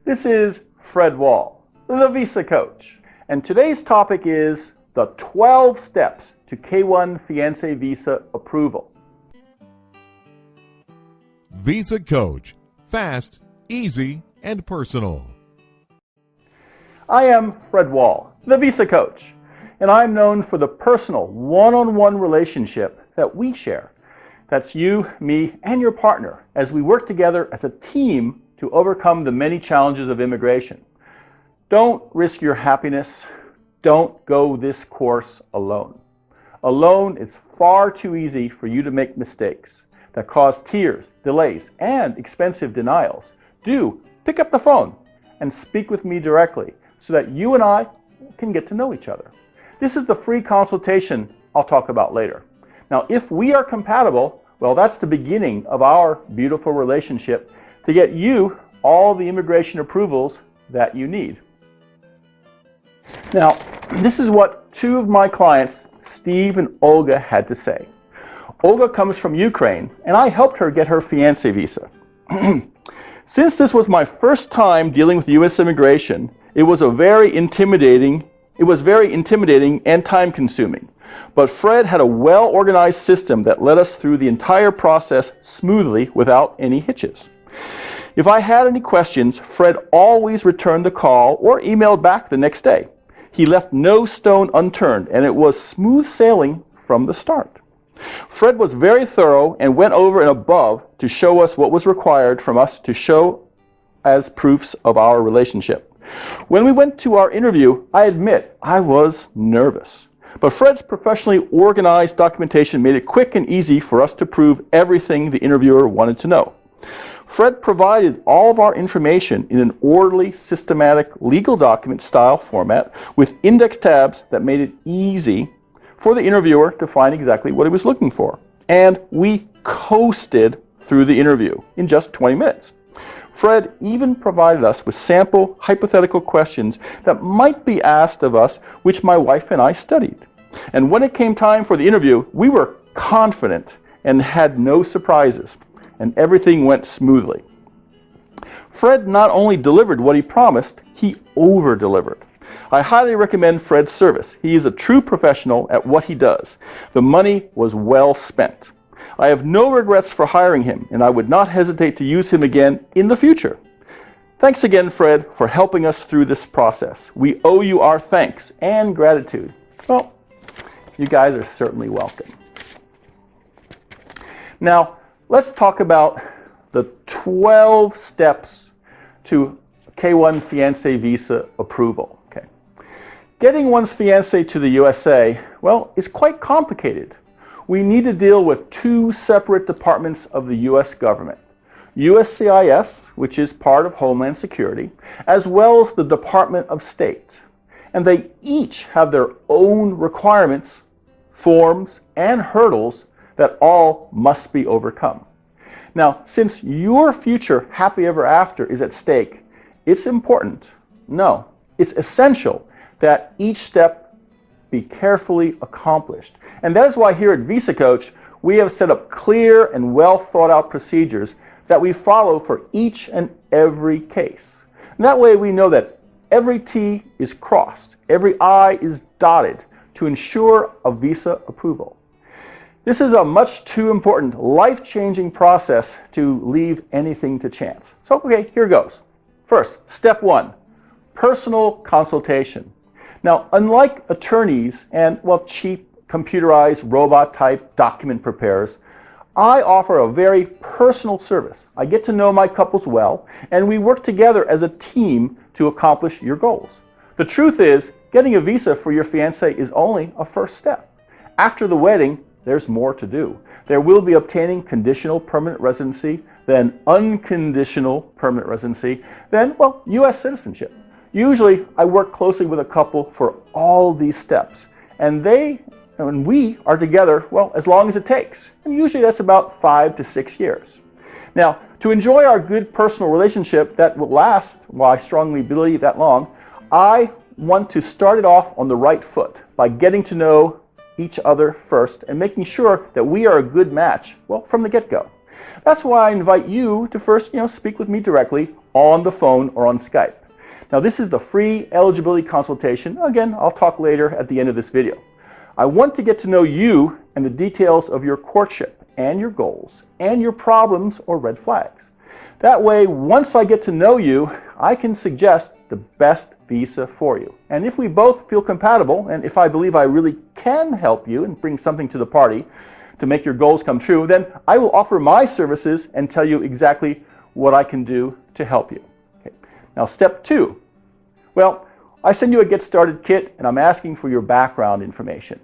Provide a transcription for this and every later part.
This is Fred Wall, the Visa Coach, and today's topic is the 12 steps to K1 Fiancé Visa approval. Visa Coach, fast, easy, and personal. I am Fred Wall, the Visa Coach, and I'm known for the personal one-on-one relationship that we share. That's you, me, and your partner as we work together as a team to overcome the many challenges of immigration. Don't risk your happiness. Don't go this course alone. Alone, it's far too easy for you to make mistakes that cause tears, delays, and expensive denials. Do pick up the phone and speak with me directly so that you and I can get to know each other. This is the free consultation I'll talk about later. Now, if we are compatible, well, that's the beginning of our beautiful relationship to get you all the immigration approvals that you need. Now, this is what two of my clients, Steve and Olga, had to say. Olga comes from Ukraine, and I helped her get her fiancé visa. Since this was my first time dealing with U.S. immigration, it was very intimidating and time-consuming. But Fred had a well-organized system that led us through the entire process smoothly without any hitches. If I had any questions, Fred always returned the call or emailed back the next day. He left no stone unturned, and it was smooth sailing from the start. Fred was very thorough and went over and above to show us what was required from us to show as proofs of our relationship. When we went to our interview, I admit I was nervous. But Fred's professionally organized documentation made it quick and easy for us to prove everything the interviewer wanted to know. Fred provided all of our information in an orderly, systematic, legal document style format with index tabs that made it easy for the interviewer to find exactly what he was looking for. And we coasted through the interview in just 20 minutes. Fred even provided us with sample hypothetical questions that might be asked of us, which my wife and I studied. And when it came time for the interview, we were confident and had no surprises, and everything went smoothly. Fred not only delivered what he promised, he over-delivered. I highly recommend Fred's service. He is a true professional at what he does. The money was well spent. I have no regrets for hiring him, and I would not hesitate to use him again in the future. Thanks again, Fred, for helping us through this process. We owe you our thanks and gratitude. Well, you guys are certainly welcome. Now, let's talk about the 12 steps to K1 Fiancé Visa approval. Okay. Getting one's fiancé to the USA, well, is quite complicated. We need to deal with two separate departments of the U.S. government, USCIS, which is part of Homeland Security, as well as the Department of State. And they each have their own requirements, forms, and hurdles that all must be overcome. Now, since your future happy ever after is at stake, it's important, no, it's essential that each step be carefully accomplished. And that is why here at VisaCoach, we have set up clear and well thought out procedures that we follow for each and every case. And that way we know that every T is crossed, every I is dotted to ensure a visa approval. This is a much too important, life-changing process to leave anything to chance. So, okay, here goes. First, step one, personal consultation. Now, unlike attorneys and, well, cheap computerized robot-type document preparers, I offer a very personal service. I get to know my couples well, and we work together as a team to accomplish your goals. The truth is, getting a visa for your fiancé is only a first step. After the wedding, there's more to do. There will be obtaining conditional permanent residency, then unconditional permanent residency, then, well, U.S. citizenship. Usually, I work closely with a couple for all these steps, and we are together, well, as long as it takes. And usually that's about 5 to 6 years. Now, to enjoy our good personal relationship that will last, well, I strongly believe that long, I want to start it off on the right foot by getting to know each other first and making sure that we are a good match, well, from the get-go. That's why I invite you to first, speak with me directly on the phone or on Skype. Now this is the free eligibility consultation. Again, I'll talk later at the end of this video. I want to get to know you and the details of your courtship and your goals and your problems or red flags. That way, once I get to know you, I can suggest the best visa for you. And if we both feel compatible, and if I believe I really can help you and bring something to the party to make your goals come true, then I will offer my services and tell you exactly what I can do to help you. Okay. Now, step 2. Well, I send you a Get Started kit and I'm asking for your background information.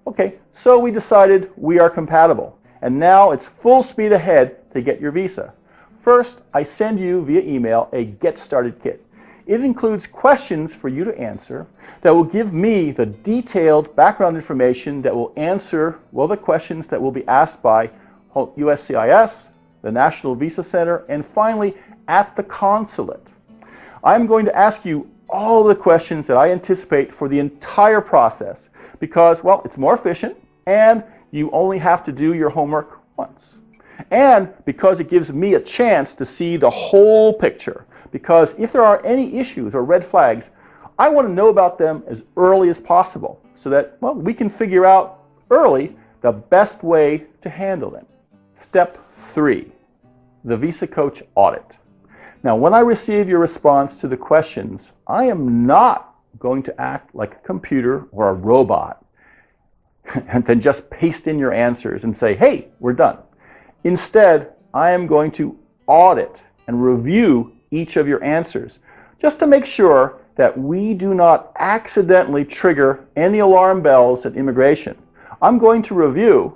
Okay, so we decided we are compatible. And now it's full speed ahead to get your visa. First, I send you via email a Get Started kit. It includes questions for you to answer that will give me the detailed background information that will answer, well, the questions that will be asked by USCIS, the National Visa Center, and finally at the Consulate. I'm going to ask you all the questions that I anticipate for the entire process because, well, it's more efficient and you only have to do your homework once. And because it gives me a chance to see the whole picture. Because if there are any issues or red flags, I want to know about them as early as possible so that, well, we can figure out early the best way to handle them. Step 3, the VisaCoach audit. Now, when I receive your response to the questions, I am not going to act like a computer or a robot and then just paste in your answers and say, hey, we're done. Instead, I am going to audit and review each of your answers just to make sure that we do not accidentally trigger any alarm bells at immigration. I'm going to review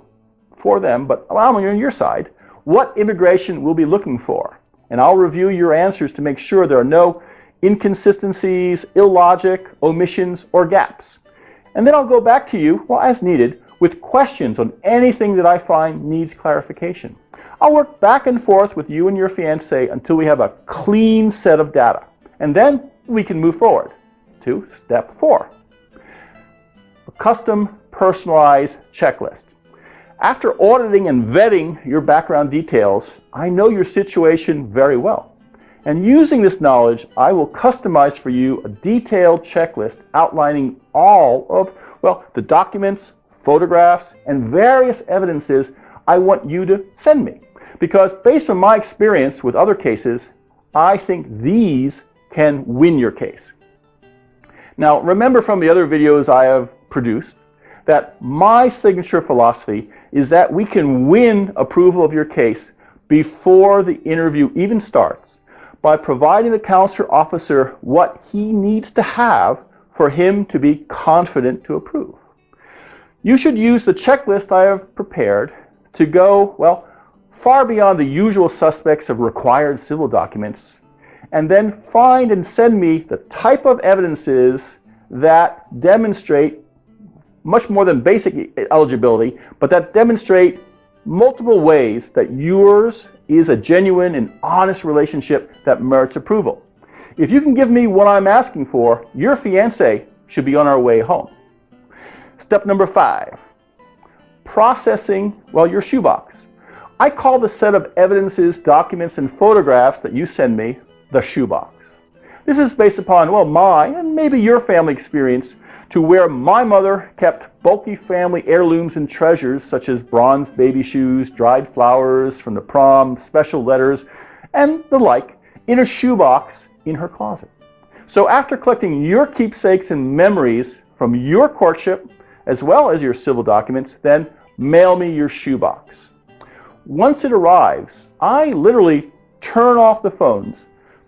for them, but I'm on your side, what immigration will be looking for. And I'll review your answers to make sure there are no inconsistencies, illogic, omissions, or gaps. And then I'll go back to you, well, as needed, with questions on anything that I find needs clarification. I'll work back and forth with you and your fiancé until we have a clean set of data. And then we can move forward to step 4, a custom personalized checklist. After auditing and vetting your background details, I know your situation very well. And using this knowledge, I will customize for you a detailed checklist outlining all of, well, the documents, photographs, and various evidences I want you to send me. Because based on my experience with other cases, I think these can win your case. Now, remember from the other videos I have produced that my signature philosophy is that we can win approval of your case before the interview even starts by providing the consular officer what he needs to have for him to be confident to approve. You should use the checklist I have prepared to go, well, far beyond the usual suspects of required civil documents, and then find and send me the type of evidences that demonstrate much more than basic eligibility, but that demonstrate multiple ways that yours is a genuine and honest relationship that merits approval. If you can give me what I'm asking for, your fiancé should be on our way home. Step number 5, processing, well, your shoebox. I call the set of evidences, documents, and photographs that you send me the shoebox. This is based upon, well, my and maybe your family experience to where my mother kept bulky family heirlooms and treasures such as bronze baby shoes, dried flowers from the prom, special letters, and the like in a shoebox in her closet. So after collecting your keepsakes and memories from your courtship, as well as your civil documents, then mail me your shoebox. Once it arrives, I literally turn off the phones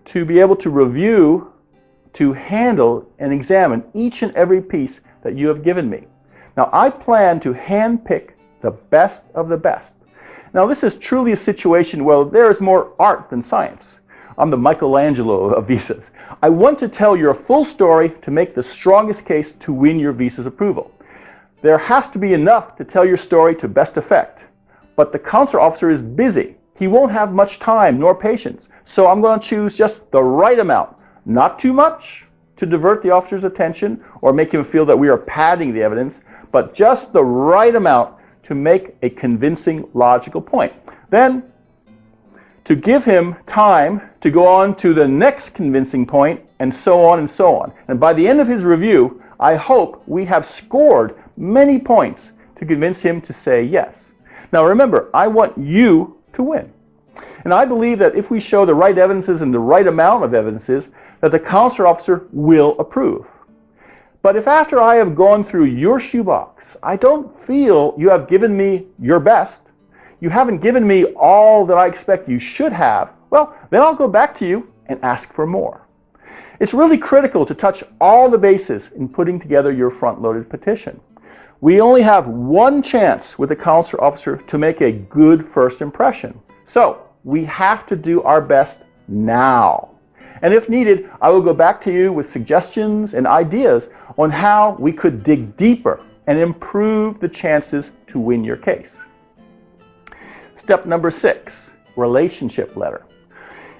to be able to review, to handle, and examine each and every piece that you have given me. Now, I plan to handpick the best of the best. Now, this is truly a situation where there is more art than science. I'm the Michelangelo of visas. I want to tell your full story to make the strongest case to win your visa's approval. There has to be enough to tell your story to best effect. But the consular officer is busy. He won't have much time nor patience. So I'm going to choose just the right amount. Not too much to divert the officer's attention or make him feel that we are padding the evidence, but just the right amount to make a convincing, logical point. Then, to give him time to go on to the next convincing point, and so on and so on. And by the end of his review, I hope we have scored many points to convince him to say yes. Now remember, I want you to win. And I believe that if we show the right evidences and the right amount of evidences, that the consular officer will approve. But if after I have gone through your shoebox, I don't feel you have given me your best, you haven't given me all that I expect you should have, well, then I'll go back to you and ask for more. It's really critical to touch all the bases in putting together your front-loaded petition. We only have one chance with the consular officer to make a good first impression. So we have to do our best now. And if needed, I will go back to you with suggestions and ideas on how we could dig deeper and improve the chances to win your case. Step number 6, relationship letter.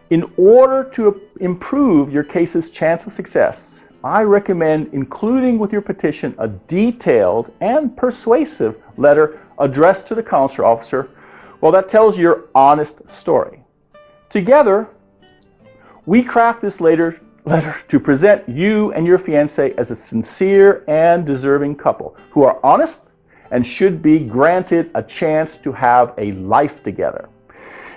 In order to improve your case's chance of success, I recommend including with your petition a detailed and persuasive letter addressed to the consular officer, well, that tells your honest story. Together, we craft this letter to present you and your fiancé as a sincere and deserving couple who are honest and should be granted a chance to have a life together.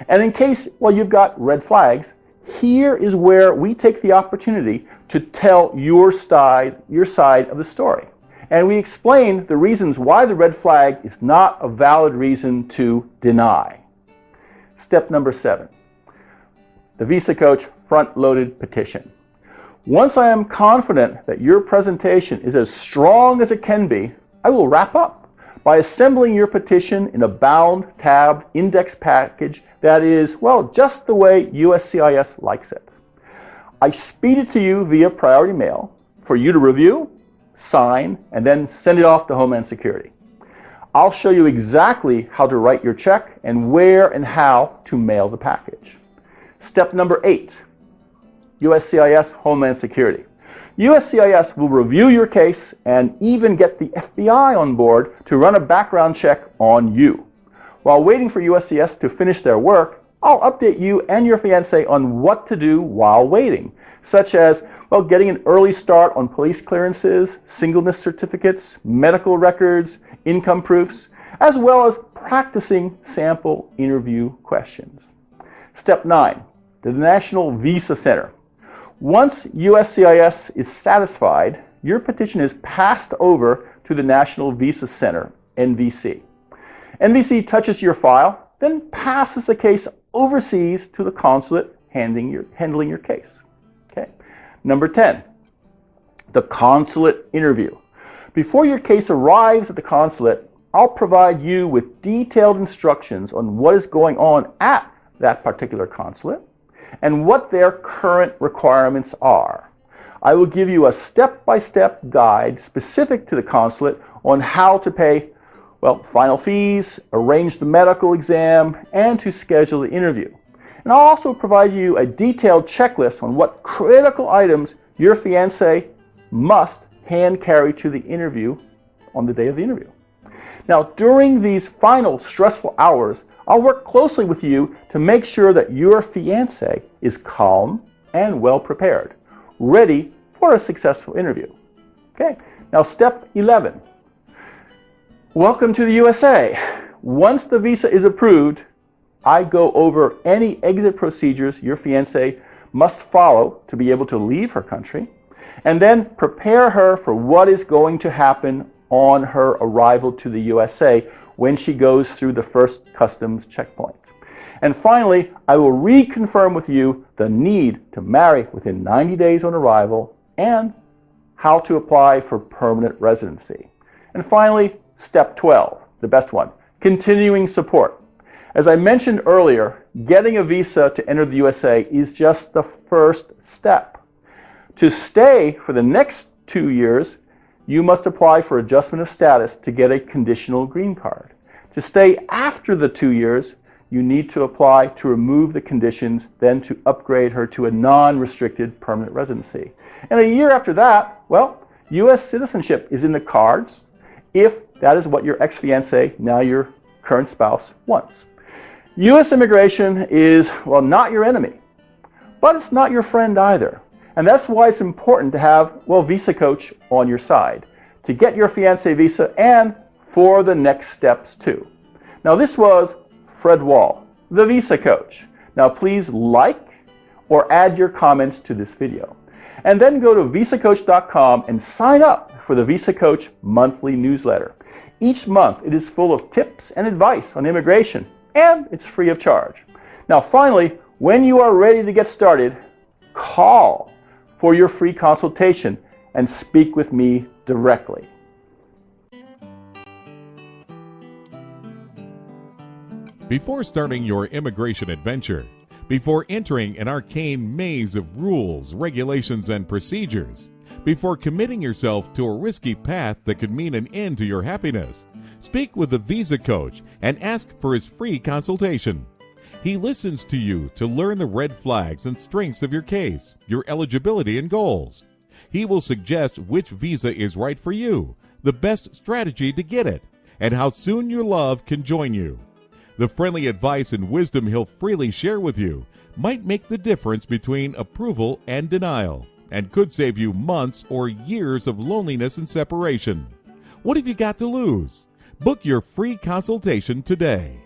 And in case, well, you've got red flags, here is where we take the opportunity to tell your side of the story. And we explain the reasons why the red flag is not a valid reason to deny. Step number 7, the VisaCoach front-loaded petition. Once I am confident that your presentation is as strong as it can be, I will wrap up by assembling your petition in a bound, tabbed, index package that is, well, just the way USCIS likes it. I speed it to you via priority mail for you to review, sign, and then send it off to Homeland Security. I'll show you exactly how to write your check and where and how to mail the package. Step number 8, USCIS Homeland Security. USCIS will review your case and even get the FBI on board to run a background check on you. While waiting for USCIS to finish their work, I'll update you and your fiancé on what to do while waiting, such as, well, getting an early start on police clearances, singleness certificates, medical records, income proofs, as well as practicing sample interview questions. Step 9, the National Visa Center. Once USCIS is satisfied, your petition is passed over to the National Visa Center, NVC. NVC touches your file, then passes the case overseas to the consulate handling your case. Okay. Number 10, the consulate interview. Before your case arrives at the consulate, I'll provide you with detailed instructions on what is going on at that particular consulate and what their current requirements are. I will give you a step-by-step guide specific to the consulate on how to pay, well, final fees, arrange the medical exam, and to schedule the interview. And I'll also provide you a detailed checklist on what critical items your fiancé must hand carry to the interview on the day of the interview. Now, during these final stressful hours, I'll work closely with you to make sure that your fiancé is calm and well prepared, ready for a successful interview. Okay, now step 11. Welcome to the USA. Once the visa is approved, I go over any exit procedures your fiancé must follow to be able to leave her country, and then prepare her for what is going to happen on her arrival to the USA when she goes through the first customs checkpoint. And finally, I will reconfirm with you the need to marry within 90 days on arrival and how to apply for permanent residency. And finally, step 12, the best one, continuing support. As I mentioned earlier, getting a visa to enter the USA is just the first step. To stay for the next 2 years, you must apply for adjustment of status to get a conditional green card. To stay after the 2 years, you need to apply to remove the conditions, then to upgrade her to a non-restricted permanent residency. And a year after that, well, U.S. citizenship is in the cards if that is what your ex-fiancé, now your current spouse, wants. U.S. immigration is, well, not your enemy, but it's not your friend either. And that's why it's important to have, well, VisaCoach on your side to get your fiancé visa and for the next steps too. Now this was Fred Wall, the VisaCoach. Now please like or add your comments to this video. And then go to visacoach.com and sign up for the VisaCoach monthly newsletter. Each month it is full of tips and advice on immigration, and it's free of charge. Now finally, when you are ready to get started, call for your free consultation and speak with me directly. Before starting your immigration adventure, before entering an arcane maze of rules, regulations, and procedures, before committing yourself to a risky path that could mean an end to your happiness, speak with the VisaCoach and ask for his free consultation. He listens to you to learn the red flags and strengths of your case, your eligibility and goals. He will suggest which visa is right for you, the best strategy to get it, and how soon your love can join you. The friendly advice and wisdom he'll freely share with you might make the difference between approval and denial, and could save you months or years of loneliness and separation. What have you got to lose? Book your free consultation today.